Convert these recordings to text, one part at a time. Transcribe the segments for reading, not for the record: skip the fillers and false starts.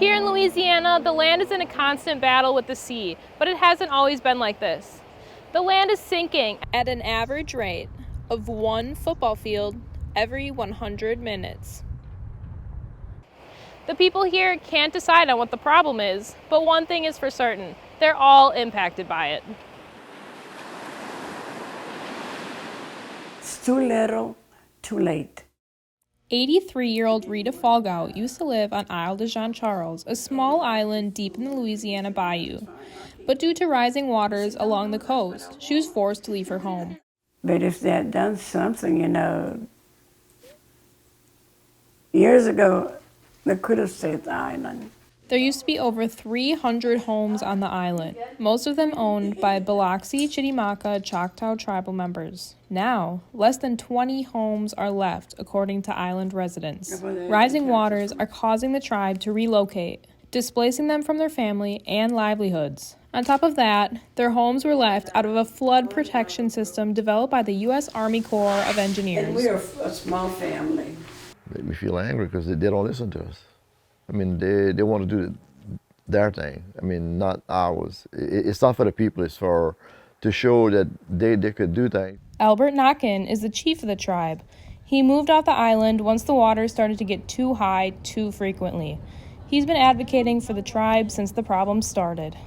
Here in Louisiana, the land is in a constant battle with the sea, but it hasn't always been like this. The land is sinking at an average rate of 1 football field every 100 minutes. The people here can't decide on what the problem is, but one thing is for certain, they're all impacted by it. It's too little, too late. 83-year-old Rita Falgout used to live on Isle de Jean Charles, a small island deep in the Louisiana bayou. But due to rising waters along the coast, she was forced to leave her home. But if they had done something, years ago, they could have saved the island. There used to be over 300 homes on the island, most of them owned by Biloxi, Chitimacha, Choctaw tribal members. Now, less than 20 homes are left, according to island residents. Rising waters are causing the tribe to relocate, displacing them from their family and livelihoods. On top of that, their homes were left out of a flood protection system developed by the U.S. Army Corps of Engineers. And we're a small family. Made me feel angry because they don't listen to us. I mean, they want to do their thing. I mean, not ours. It's not for the people. It's to show that they could do things. Albert Knockin is the chief of the tribe. He moved off the island once the water started to get too high too frequently. He's been advocating for the tribe since the problem started.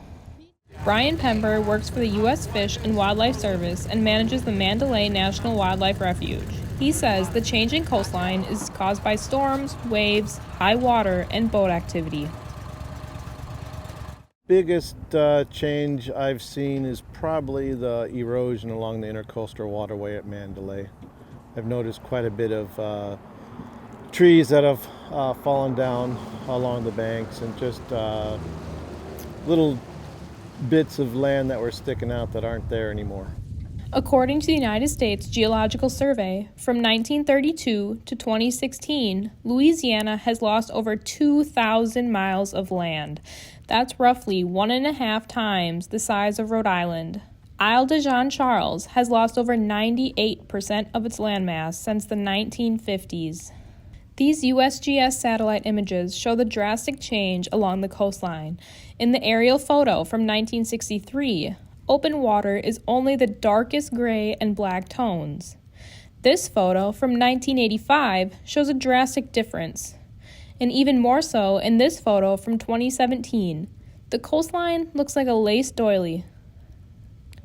Brian Pember works for the U.S. Fish and Wildlife Service and manages the Mandalay National Wildlife Refuge. He says the changing coastline is caused by storms, waves, high water, and boat activity. Biggest change I've seen is probably the erosion along the intercoastal waterway at Mandalay. I've noticed quite a bit of trees that have fallen down along the banks, and just little bits of land that were sticking out that aren't there anymore. According to the United States Geological Survey, from 1932 to 2016, Louisiana has lost over 2,000 miles of land. That's roughly 1.5 times the size of Rhode Island. Isle de Jean Charles has lost over 98% of its landmass since the 1950s. These USGS satellite images show the drastic change along the coastline. In the aerial photo from 1963, open water is only the darkest gray and black tones. This photo from 1985 shows a drastic difference. And even more so in this photo from 2017. The coastline looks like a lace doily.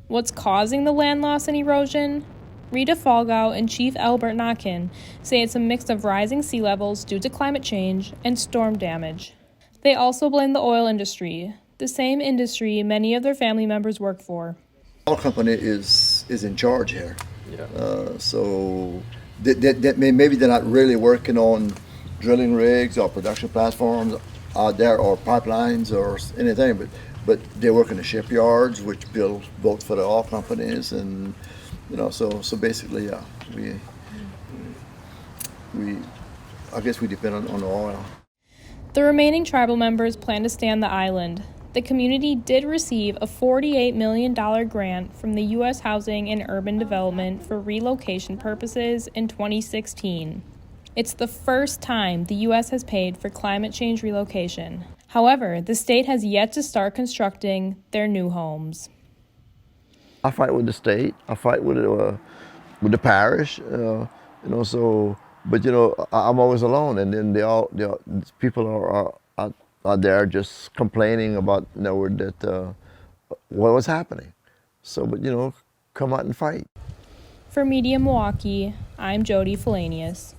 What's causing the land loss and erosion? Rita Falgout and Chief Albert Knockin say it's a mix of rising sea levels due to climate change and storm damage. They also blame the oil industry, the same industry many of their family members work for. Our company is in charge here. Yeah. So maybe they're not really working on drilling rigs or production platforms out there or pipelines or anything, but they work in the shipyards, which build boats for the oil companies, and so basically, yeah, we I guess we depend on the oil. The remaining tribal members plan to stay on the island. The community did receive a $48 million grant from the U.S. Housing and Urban Development for relocation purposes in 2016. It's the first time the U.S. has paid for climate change relocation. However, the state has yet to start constructing their new homes. I fight with the state. I fight with the parish. But I'm always alone, and then people are out there just complaining about what was happening. So, but come out and fight. For Media Milwaukee, I'm Jodie Filenius.